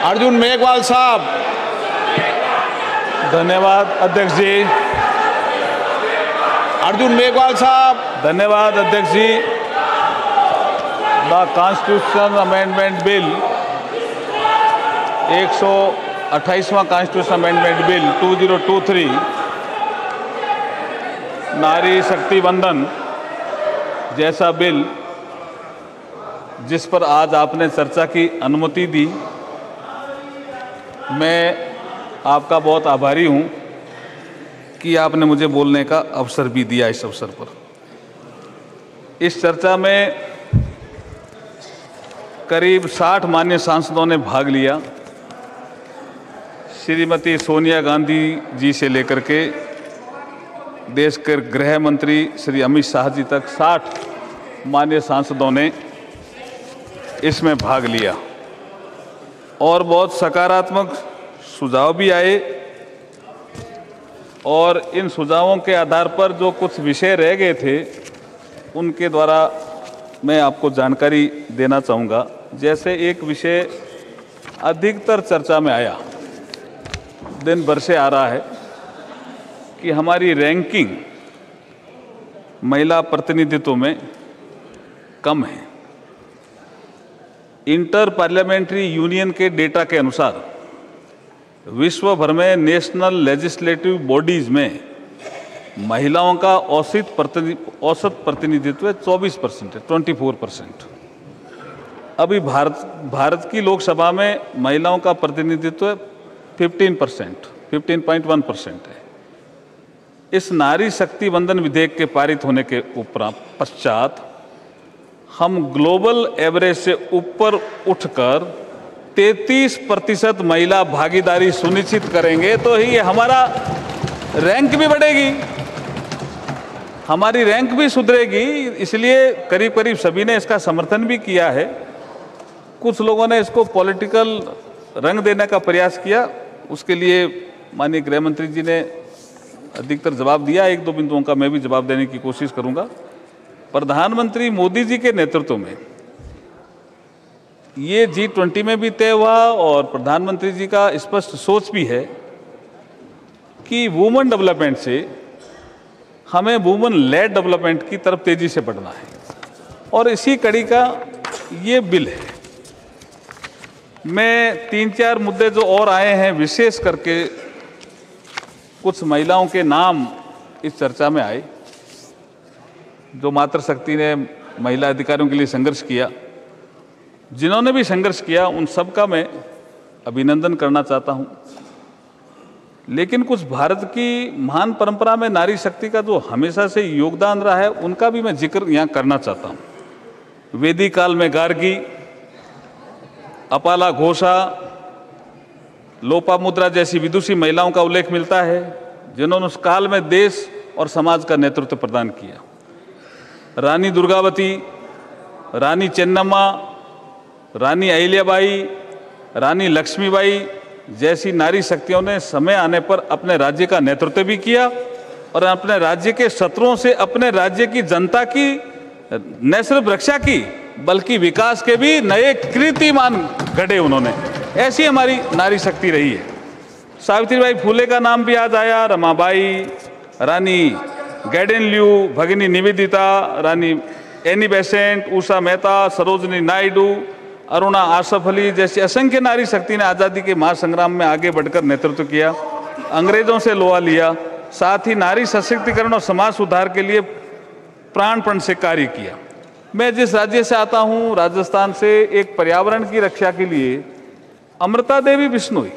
अर्जुन मेघवाल साहब। धन्यवाद अध्यक्ष जी। अर्जुन मेघवाल साहब। धन्यवाद अध्यक्ष जी। द कॉन्स्टिट्यूशन अमेंडमेंट बिल 128वां कॉन्स्टिट्यूशन अमेंडमेंट बिल 2023 नारी शक्ति वंदन जैसा बिल जिस पर आज आपने चर्चा की अनुमति दी, मैं आपका बहुत आभारी हूं कि आपने मुझे बोलने का अवसर भी दिया। इस अवसर पर इस चर्चा में करीब 60 माननीय सांसदों ने भाग लिया। श्रीमती सोनिया गांधी जी से लेकर के देश के गृह मंत्री श्री अमित शाह जी तक 60 माननीय सांसदों ने इसमें भाग लिया और बहुत सकारात्मक सुझाव भी आए। और इन सुझावों के आधार पर जो कुछ विषय रह गए थे उनके द्वारा मैं आपको जानकारी देना चाहूँगा। जैसे एक विषय अधिकतर चर्चा में आया, दिन भर से आ रहा है कि हमारी रैंकिंग महिला प्रतिनिधित्व में कम है। इंटर पार्लियामेंट्री यूनियन के डेटा के अनुसार विश्व भर में नेशनल लेजिस्लेटिव बॉडीज में महिलाओं का औसत प्रतिनिधित्व 24% है, 24%। अभी भारत की लोकसभा में महिलाओं का प्रतिनिधित्व 15%, 15.1% है। इस नारी शक्ति वंदन विधेयक के पारित होने के पश्चात हम ग्लोबल एवरेज से ऊपर उठकर 33% महिला भागीदारी सुनिश्चित करेंगे तो ही हमारा रैंक भी बढ़ेगी, हमारी रैंक भी सुधरेगी। इसलिए करीब करीब सभी ने इसका समर्थन भी किया है। कुछ लोगों ने इसको पॉलिटिकल रंग देने का प्रयास किया, उसके लिए माननीय गृह मंत्री जी ने अधिकतर जवाब दिया। एक दो बिंदुओं का मैं भी जवाब देने की कोशिश करूंगा। प्रधानमंत्री मोदी जी के नेतृत्व में ये G20 में भी तय हुआ और प्रधानमंत्री जी का स्पष्ट सोच भी है कि वुमेन डेवलपमेंट से हमें वुमेन लेड डेवलपमेंट की तरफ तेजी से बढ़ना है और इसी कड़ी का ये बिल है। मैं 3-4 मुद्दे जो और आए हैं, विशेष करके कुछ महिलाओं के नाम इस चर्चा में आए जो मातृशक्ति ने महिला अधिकारियों के लिए संघर्ष किया। जिन्होंने भी संघर्ष किया उन सब का मैं अभिनंदन करना चाहता हूं। लेकिन कुछ भारत की महान परंपरा में नारी शक्ति का जो हमेशा से योगदान रहा है उनका भी मैं जिक्र यहाँ करना चाहता हूं। वैदिक काल में गार्गी, अपाला घोषा, लोपामुद्रा जैसी विदुषी महिलाओं का उल्लेख मिलता है जिन्होंने उस काल में देश और समाज का नेतृत्व प्रदान किया। रानी दुर्गावती, रानी चेन्नम्मा, रानी अहिल्याबाई, रानी लक्ष्मीबाई जैसी नारी शक्तियों ने समय आने पर अपने राज्य का नेतृत्व भी किया और अपने राज्य के शत्रुओं से अपने राज्य की जनता की न सिर्फ रक्षा की बल्कि विकास के भी नए कीर्तिमान गढ़े उन्होंने। ऐसी हमारी नारी शक्ति रही है। सावित्रीबाई फुले का नाम भी आज आया, रमाबाई, रानी गैडेनल्यू, भगिनी निवेदिता, रानी एनी बेसेंट, उषा मेहता, सरोजनी नायडू, अरुणा आसफ अली जैसी असंख्य नारी शक्ति ने आज़ादी के महासंग्राम में आगे बढ़कर नेतृत्व किया, अंग्रेजों से लोहा लिया, साथ ही नारी सशक्तिकरण और समाज सुधार के लिए प्राणपण से कार्य किया। मैं जिस राज्य से आता हूँ, राजस्थान से, एक पर्यावरण की रक्षा के लिए अमृता देवी बिश्नोई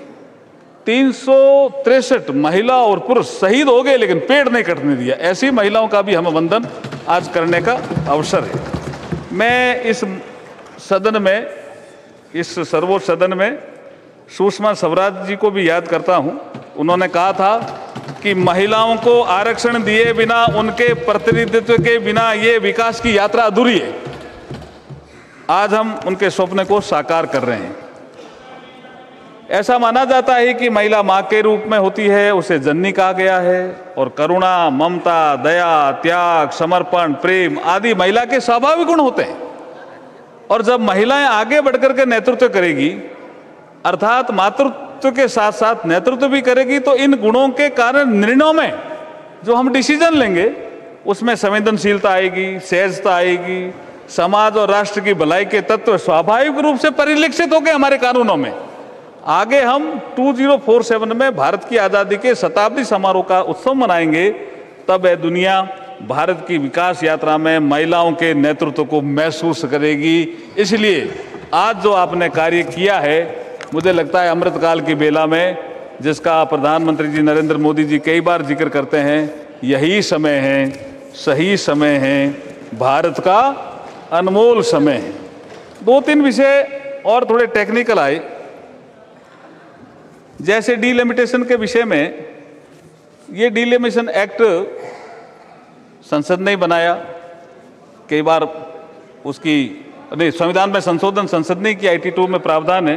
363 महिला और पुरुष शहीद हो गए लेकिन पेड़ नहीं कटने दिया। ऐसी महिलाओं का भी हम वंदन आज करने का अवसर है। मैं इस सदन में, इस सर्वोच्च सदन में सुषमा स्वराज जी को भी याद करता हूं। उन्होंने कहा था कि महिलाओं को आरक्षण दिए बिना, उनके प्रतिनिधित्व के बिना ये विकास की यात्रा अधूरी है। आज हम उनके सपने को साकार कर रहे हैं। ऐसा माना जाता है कि महिला मां के रूप में होती है, उसे जननी कहा गया है और करुणा, ममता, दया, त्याग, समर्पण, प्रेम आदि महिला के स्वाभाविक गुण होते हैं। और जब महिलाएं आगे बढ़कर के नेतृत्व करेगी अर्थात मातृत्व के साथ साथ नेतृत्व भी करेगी, तो इन गुणों के कारण निर्णयों में जो हम डिसीजन लेंगे उसमें संवेदनशीलता आएगी, सहजता आएगी, समाज और राष्ट्र की भलाई के तत्व स्वाभाविक रूप से परिलक्षित होंगे हमारे कानूनों में। आगे हम 2047 में भारत की आज़ादी के शताब्दी समारोह का उत्सव मनाएंगे, तब यह दुनिया भारत की विकास यात्रा में महिलाओं के नेतृत्व को महसूस करेगी। इसलिए आज जो आपने कार्य किया है, मुझे लगता है अमृतकाल की बेला में, जिसका प्रधानमंत्री जी नरेंद्र मोदी जी कई बार जिक्र करते हैं, यही समय है, सही समय है, भारत का अनमोल समय है। 2-3 विषय और थोड़े टेक्निकल आए, जैसे डीलिमिटेशन के विषय में। ये डीलिमिटेशन एक्ट संसद ने बनाया, कई बार उसकी नहीं, संविधान में संशोधन संसद ने किया, 82 में प्रावधान है।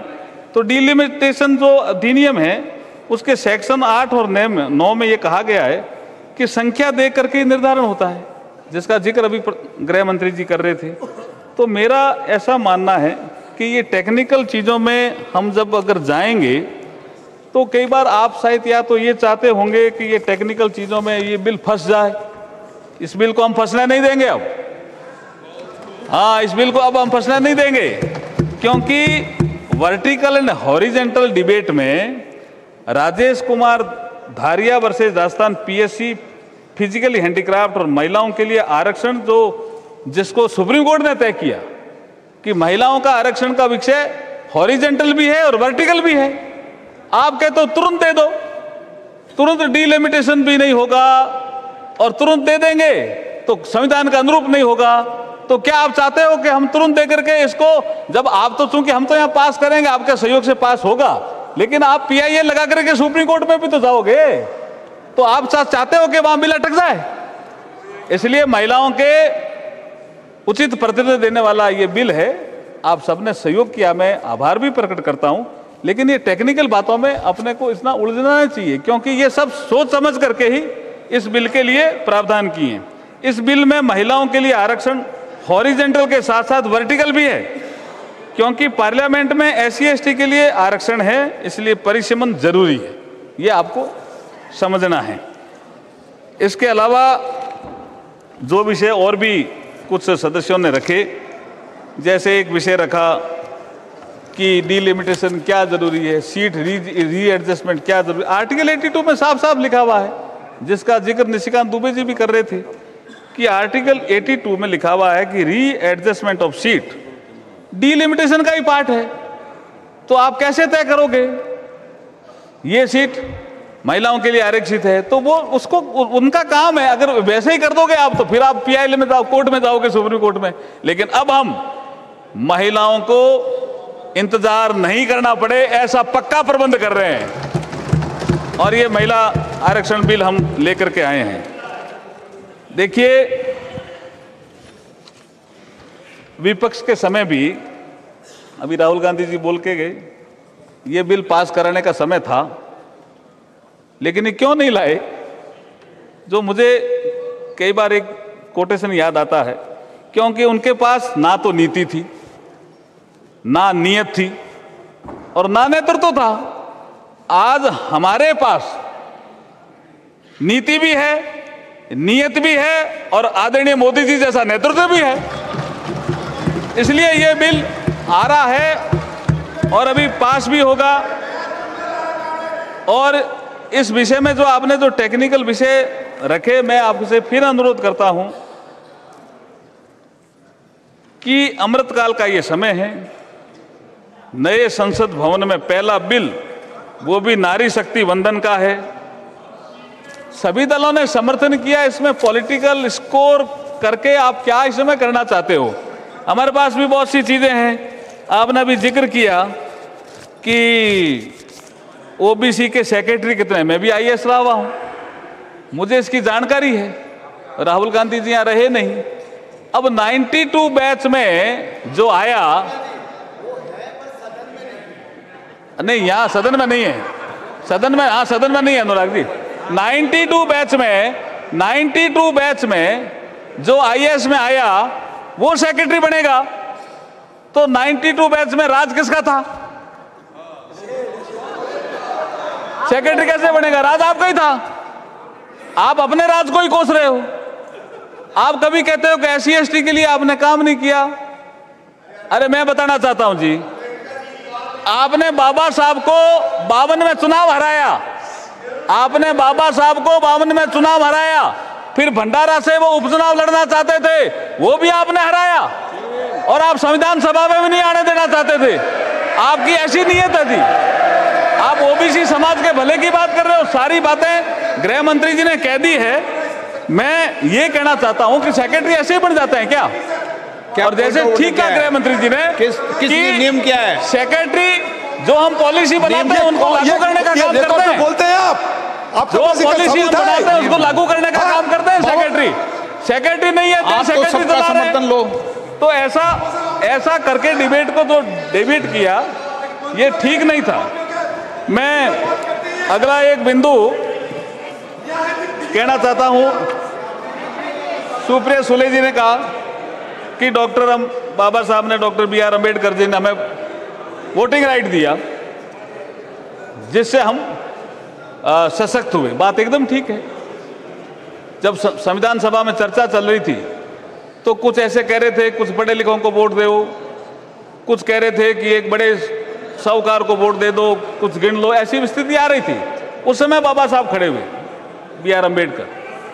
तो डीलिमिटेशन जो अधिनियम है उसके सेक्शन 8 और 9 में ये कहा गया है कि संख्या दे करके निर्धारण होता है, जिसका जिक्र अभी गृह मंत्री जी कर रहे थे। तो मेरा ऐसा मानना है कि ये टेक्निकल चीज़ों में हम जब अगर जाएंगे तो कई बार आप शायद या तो ये चाहते होंगे कि ये टेक्निकल चीज़ों में ये बिल फंस जाए। इस बिल को हम फंसने नहीं देंगे अब। हाँ, इस बिल को अब हम फंसने नहीं देंगे, क्योंकि वर्टिकल एंड हॉरिजेंटल डिबेट में Rajesh Kumar Dhariya versus Rajasthan PSC physically handicraft और महिलाओं के लिए आरक्षण, जो जिसको सुप्रीम कोर्ट ने तय किया कि महिलाओं का आरक्षण का विषय हॉरिजेंटल भी है और वर्टिकल भी है। आप कहते हो तुरंत दे दो, तुरंत डीलिमिटेशन भी नहीं होगा और तुरंत दे देंगे तो संविधान का अनुरूप नहीं होगा। तो क्या आप चाहते हो कि हम तुरंत दे करके इसको, जब आप तो चूंकि हम तो यहाँ पास करेंगे, आपके सहयोग से पास होगा, लेकिन आप पीआईएल लगा करके सुप्रीम कोर्ट में भी तो जाओगे, तो आप चाहते हो कि वहां बिल अटक जाए। इसलिए महिलाओं के उचित प्रतिनिधित्व देने वाला ये बिल है। आप सबने सहयोग किया, मैं आभार भी प्रकट करता हूं, लेकिन ये टेक्निकल बातों में अपने को इतना उलझना नहीं चाहिए, क्योंकि ये सब सोच समझ करके ही इस बिल के लिए प्रावधान किए हैं। इस बिल में महिलाओं के लिए आरक्षण हॉरिजेंटल के साथ साथ वर्टिकल भी है, क्योंकि पार्लियामेंट में एससी एसटी के लिए आरक्षण है, इसलिए परिसीमन जरूरी है, ये आपको समझना है। इसके अलावा जो विषय और भी कुछ सदस्यों ने रखे, जैसे एक विषय रखा कि डीलिमिटेशन क्या जरूरी है, सीट री एडजस्टमेंट क्या जरूरी। आर्टिकल 82 में साफ साफ लिखा हुआ है, जिसका जिक्र निशिकांत दुबे जी भी कर रहे थे, कि आर्टिकल 82 में लिखा हुआ है कि री एडजस्टमेंट ऑफ सीट डीलिमिटेशन का ही पार्ट है। तो आप कैसे तय करोगे ये सीट महिलाओं के लिए आरक्षित है, तो वो उसको उनका काम है। अगर वैसे ही कर दोगे आप, तो फिर आप पीआईएल में जाओ, कोर्ट में जाओगे, सुप्रीम कोर्ट में। लेकिन अब हम महिलाओं को इंतजार नहीं करना पड़े, ऐसा पक्का प्रबंध कर रहे हैं, और ये महिला आरक्षण बिल हम लेकर के आए हैं। देखिए, विपक्ष के समय भी, अभी राहुल गांधी जी बोल के गए, ये बिल पास कराने का समय था, लेकिन ये क्यों नहीं लाए। जो मुझे कई बार एक कोटेशन याद आता है, क्योंकि उनके पास ना तो नीति थी, ना नियत थी, और ना नेतृत्व था। आज हमारे पास नीति भी है, नियत भी है, और आदरणीय मोदी जी जैसा नेतृत्व भी है। इसलिए ये बिल आ रहा है और अभी पास भी होगा। और इस विषय में जो आपने जो टेक्निकल विषय रखे, मैं आपसे फिर अनुरोध करता हूं कि अमृतकाल का ये समय है, नए संसद भवन में पहला बिल, वो भी नारी शक्ति वंदन का है। सभी दलों ने समर्थन किया। इसमें पॉलिटिकल स्कोर करके आप क्या इसमें करना चाहते हो? हमारे पास भी बहुत सी चीजें हैं। आपने अभी जिक्र किया कि ओबीसी के सेक्रेटरी कितने, मैं भी आईएएस रहा हुआ हूं, मुझे इसकी जानकारी है। राहुल गांधी जी यहाँ रहे नहीं। अब 92 बैच में जो आया, नहीं यहाँ सदन में नहीं है, सदन में, हाँ सदन में नहीं है अनुराग जी। 92 बैच में जो आईएएस में आया वो सेक्रेटरी बनेगा। तो 92 बैच में राज किसका था? सेक्रेटरी कैसे बनेगा? राज आपका ही था, आप अपने राज को ही कोस रहे हो। आप कभी कहते हो कि SC/ST के लिए आपने काम नहीं किया। अरे मैं बताना चाहता हूं जी, आपने बाबा साहब को 52 में चुनाव हराया, आपने बाबा साहब को 52 में चुनाव हराया, फिर भंडारा से वो उपचुनाव लड़ना चाहते थे, वो भी आपने हराया, और आप संविधान सभा में भी नहीं आने देना चाहते थे। आपकी ऐसी नीयत थी। आप OBC समाज के भले की बात कर रहे हो, सारी बातें गृह मंत्री जी ने कह दी है। मैं ये कहना चाहता हूं कि सेक्रेटरी ऐसे ही बन जाते हैं क्या? और जैसे ठीक है गृह मंत्री जी ने किस नियम क्या है? सेक्रेटरी जो हम पॉलिसी बनाते हैं उनको लागू करने का काम करते हैं। बोलते हैं आप जो पॉलिसी हम बनाते हैं उसको लागू करने का काम करते हैं सेक्रेटरी नहीं है, सेक्रेटरी चला रहे हैं। लो तो ऐसा करके डिबेट को जो डिबेट किया, ये ठीक नहीं था। मैं अगला एक बिंदु कहना चाहता हूं। सुप्रिया सुले जी ने कहा कि बाबा साहब ने, डॉक्टर BR अम्बेडकर जी ने हमें वोटिंग राइट दिया जिससे हम सशक्त हुए। बात एकदम ठीक है। जब संविधान सभा में चर्चा चल रही थी तो कुछ ऐसे कह रहे थे कुछ पढ़े लिखों को वोट दो, कुछ कह रहे थे कि एक बड़े साहूकार को वोट दे दो, कुछ गिन लो, ऐसी स्थिति आ रही थी। उस समय बाबा साहब खड़े हुए, BR अम्बेडकर,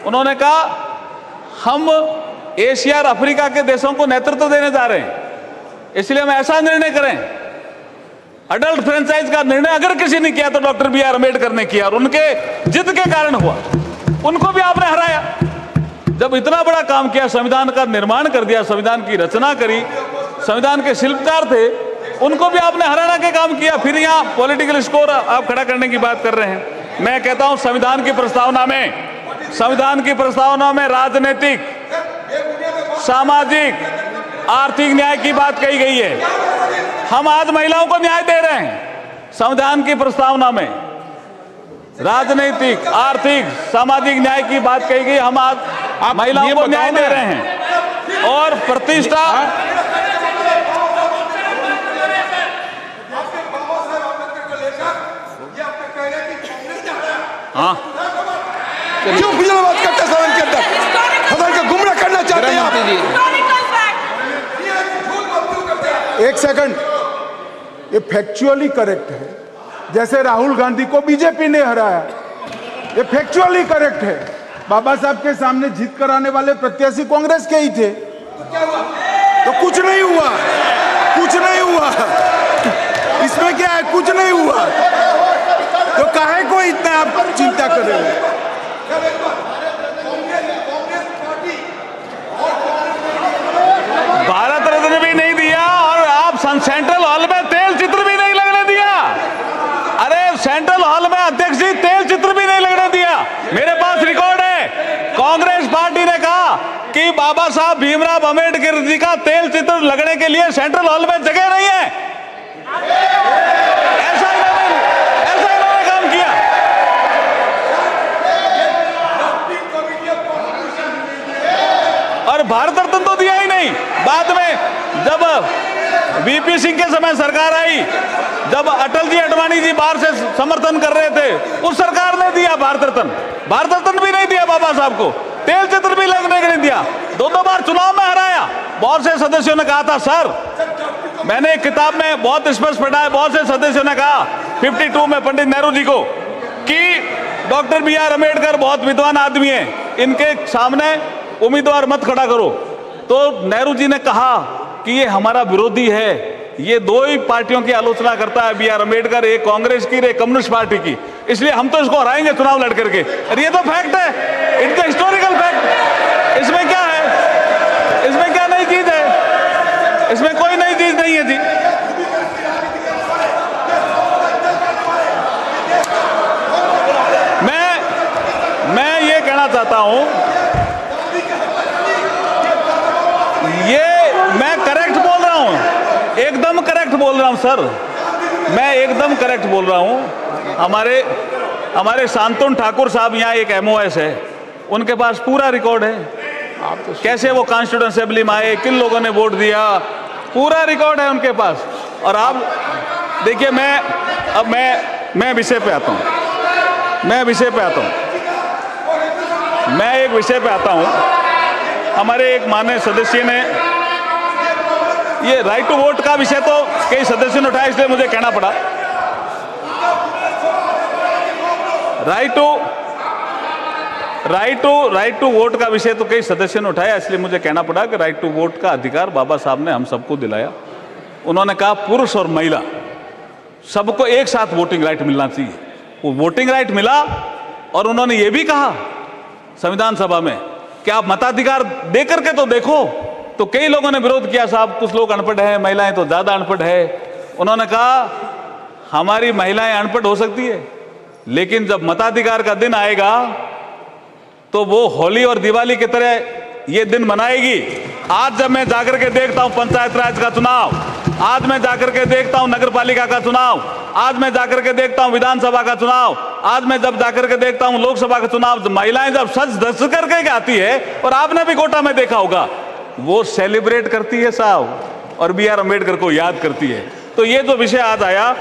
उन्होंने कहा हम एशिया और अफ्रीका के देशों को नेतृत्व देने जा रहे हैं, इसलिए हम ऐसा निर्णय करें। अडल्ट फ्रेंचाइज का निर्णय अगर किसी ने किया तो डॉक्टर BR अम्बेडकर ने किया, और उनके जिद के कारण हुआ। उनको भी आपने हराया। जब इतना बड़ा काम किया, संविधान का निर्माण कर दिया, संविधान की रचना करी, संविधान के शिल्पकार थे, उनको भी आपने हराना के काम किया। फिर यहाँ पॉलिटिकल स्कोर आप खड़ा करने की बात कर रहे हैं। मैं कहता हूं संविधान की प्रस्तावना में राजनीतिक, सामाजिक, आर्थिक न्याय की बात कही गई है। हम आज महिलाओं को न्याय दे रहे हैं। संविधान की प्रस्तावना में राजनीतिक, आर्थिक, सामाजिक न्याय की बात कही गई। हम आज महिलाओं को न्याय दे रहे हैं और प्रतिष्ठा। हाँ, क्यों फिजलबाद करते हैं सदन के अंदर? सदन का गुमराह करना चाहते हैं आप। एक सेकंड, ये फैक्चुअली करेक्ट है। जैसे राहुल गांधी को बीजेपी ने हराया, ये फैक्चुअली करेक्ट है। बाबा साहब के सामने जीत कराने वाले प्रत्याशी कांग्रेस के ही थे। तो कुछ नहीं हुआ, कुछ नहीं हुआ। इसमें क्या है? कुछ नहीं हुआ तो काहे को इतना आप चिंता कर रहे हो? भारत रत्न भी नहीं दिया और आप सेंट्रल हॉल में तेल चित्र भी नहीं लगने दिया। अरे सेंट्रल हॉल में अध्यक्ष जी तेल चित्र भी नहीं लगने दिया। मेरे पास रिकॉर्ड है। कांग्रेस पार्टी ने कहा कि बाबा साहब भीमराव अम्बेडकर जी का तेल चित्र लगने के लिए सेंट्रल हॉल में जगह नहीं है। ऐसा इन्होंने काम किया। और भारत रत्न तो दिया ही नहीं। बाद में जब VP सिंह के समय सरकार आई, जब अटल जी, अडवाणी जी बाहर से समर्थन कर रहे थे, उस सरकार ने दिया भारत रत्न। भारत रत्न भी नहीं दिया बाबा साहब को, तेल चित्र भी लगने के नहीं दिया। दो बार चुनाव में हराया। बहुत से सदस्यों ने कहा था, सर, मैंने एक किताब में बहुत स्पष्ट पढ़ा है, बहुत से सदस्यों ने कहा 52 में पंडित नेहरू जी को कि डॉक्टर BR अम्बेडकर बहुत विद्वान आदमी हैं, इनके सामने उम्मीदवार मत खड़ा करो। तो नेहरू जी ने कहा कि ये हमारा विरोधी है, ये दो ही पार्टियों की आलोचना करता है, BR अम्बेडकर, एक कांग्रेस की, एक कम्युनिस्ट पार्टी की, इसलिए हम तो इसको हराएंगे चुनाव लड़ करके। और ये तो फैक्ट है, इट्स हिस्टोरिकल फैक्ट। इसमें क्या है? इसमें क्या नई चीज है? इसमें कोई नई चीज नहीं है जी। मैं ये कहना चाहता हूं, ये मैं करेक्ट बोल रहा हूं, एकदम करेक्ट बोल रहा हूं सर, मैं एकदम करेक्ट बोल रहा हूं। हमारे शांतनु ठाकुर साहब यहाँ एक MOS है, उनके पास पूरा रिकॉर्ड है, कैसे वो कॉन्स्टिट्यूएंट असेंबली में आए, किन लोगों ने वोट दिया, पूरा रिकॉर्ड है उनके पास। और आप देखिए, मैं विषय पे आता हूँ। मैं विषय पे आता हूँ। मैं एक विषय पे आता हूँ। हमारे एक माननीय सदस्य ने ये राइट टू वोट का विषय तो कई सदस्यों ने उठाया, इसलिए मुझे कहना पड़ा। राइट टू वोट का विषय तो कई सदस्यों ने उठाया, इसलिए मुझे कहना पड़ा कि राइट टू वोट का अधिकार बाबा साहब ने हम सबको दिलाया। उन्होंने कहा पुरुष और महिला सबको एक साथ वोटिंग राइट मिलना चाहिए। वो वोटिंग राइट मिला और उन्होंने ये भी कहा संविधान सभा में कि आप मताधिकार दे करके तो देखो। तो कई लोगों ने विरोध किया, साहब कुछ लोग अनपढ़ हैं, महिलाएं तो ज्यादा अनपढ़ है। उन्होंने कहा हमारी महिलाएं अनपढ़ हो सकती है, लेकिन जब मताधिकार का दिन आएगा तो वो होली और दिवाली की तरह ये दिन मनाएगी। आज जब मैं जाकर के देखता हूं पंचायत राज का चुनाव, आज मैं जाकर के देखता हूं नगर पालिका का चुनाव, आज मैं जाकर के देखता हूं विधानसभा का चुनाव, आज मैं जब जाकर के देखता हूं लोकसभा का चुनाव, महिलाएं जब सज धज करके आती है, और आपने भी कोटा में देखा होगा, वो सेलिब्रेट करती है साहब, और B.R. अम्बेडकर को याद करती है। तो ये जो विषय आज आया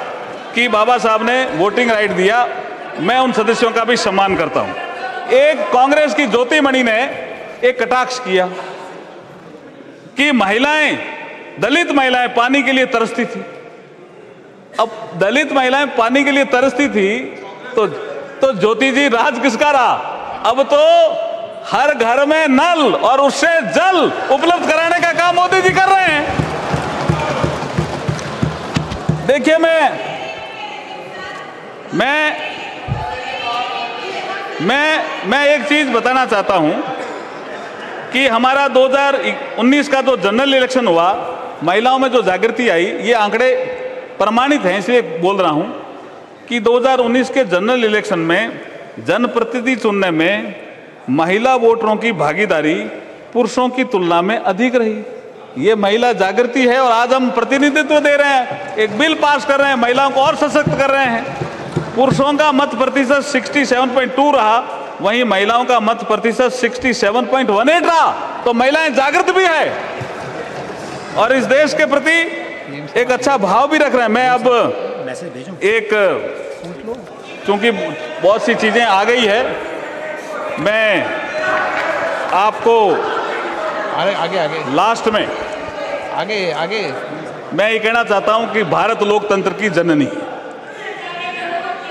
कि बाबा साहब ने वोटिंग राइट दिया, मैं उन सदस्यों का भी सम्मान करता हूं। एक कांग्रेस की ज्योतिमणि ने एक कटाक्ष किया कि महिलाएं, दलित महिलाएं पानी के लिए तरसती थी। अब दलित महिलाएं पानी के लिए तरसती थी तो ज्योति जी राज किसका रहा? अब तो हर घर में नल और उससे जल उपलब्ध कराने का काम मोदी जी कर रहे हैं। देखिए मैं एक चीज बताना चाहता हूं कि हमारा 2019 का जो जनरल इलेक्शन हुआ, महिलाओं में जो जागृति आई, ये आंकड़े प्रमाणित हैं, इसलिए बोल रहा हूं कि 2019 के जनरल इलेक्शन में जनप्रतिनिधि चुनने में महिला वोटरों की भागीदारी पुरुषों की तुलना में अधिक रही। ये महिला जागृति है और आज हम प्रतिनिधित्व दे रहे हैं, एक बिल पास कर रहे हैं, महिलाओं को और सशक्त कर रहे हैं। पुरुषों का मत प्रतिशत 67.2 रहा, वहीं महिलाओं का मत प्रतिशत 67.18 रहा। तो महिलाएं जागृत भी है और इस देश के प्रति एक अच्छा भाव भी रख रहे हैं। मैं अब एक, चूंकि बहुत सी चीजें आ गई है, मैं आपको आगे लास्ट में आगे मैं ये कहना चाहता हूं कि भारत लोकतंत्र की जननी है,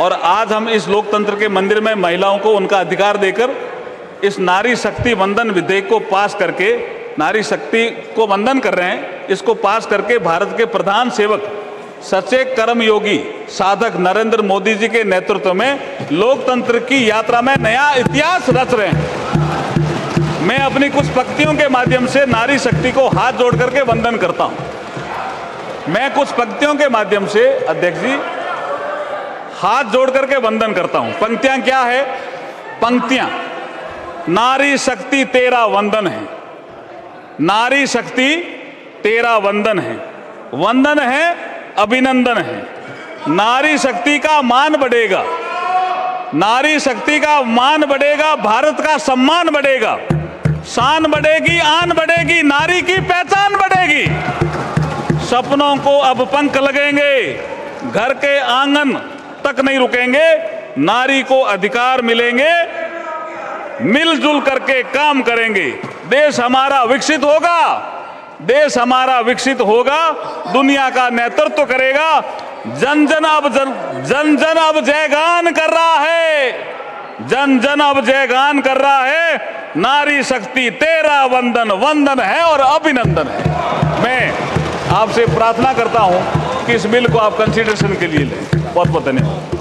और आज हम इस लोकतंत्र के मंदिर में महिलाओं को उनका अधिकार देकर इस नारी शक्ति वंदन विधेयक को पास करके नारी शक्ति को वंदन कर रहे हैं। इसको पास करके भारत के प्रधान सेवक सच्चे कर्मयोगी साधक नरेंद्र मोदी जी के नेतृत्व में लोकतंत्र की यात्रा में नया इतिहास रच रहे हैं। मैं अपनी कुछ पंक्तियों के माध्यम से नारी शक्ति को हाथ जोड़ करके वंदन करता हूं। मैं कुछ पंक्तियों के माध्यम से, अध्यक्ष जी, हाथ जोड़ करके वंदन करता हूं। पंक्तियां क्या है? पंक्तियां, नारी शक्ति तेरा वंदन है, नारी शक्ति तेरा वंदन है, वंदन है अभिनंदन है। नारी शक्ति का मान बढ़ेगा, नारी शक्ति का मान बढ़ेगा, भारत का सम्मान बढ़ेगा, शान बढ़ेगी, आन बढ़ेगी, नारी की पहचान बढ़ेगी। सपनों को अब पंख लगेंगे, घर के आंगन तक नहीं रुकेंगे, नारी को अधिकार मिलेंगे, मिलजुल करके काम करेंगे। देश हमारा विकसित होगा, देश हमारा विकसित होगा, दुनिया का नेतृत्व करेगा। जन जन अब जयगान कर रहा है, जन जन अब जयगान कर रहा है। नारी शक्ति तेरा वंदन, वंदन है और अभिनंदन है। मैं आपसे प्रार्थना करता हूं कि इस बिल को आप कंसीडरेशन के लिए लें। बहुत बहुत धन्यवाद।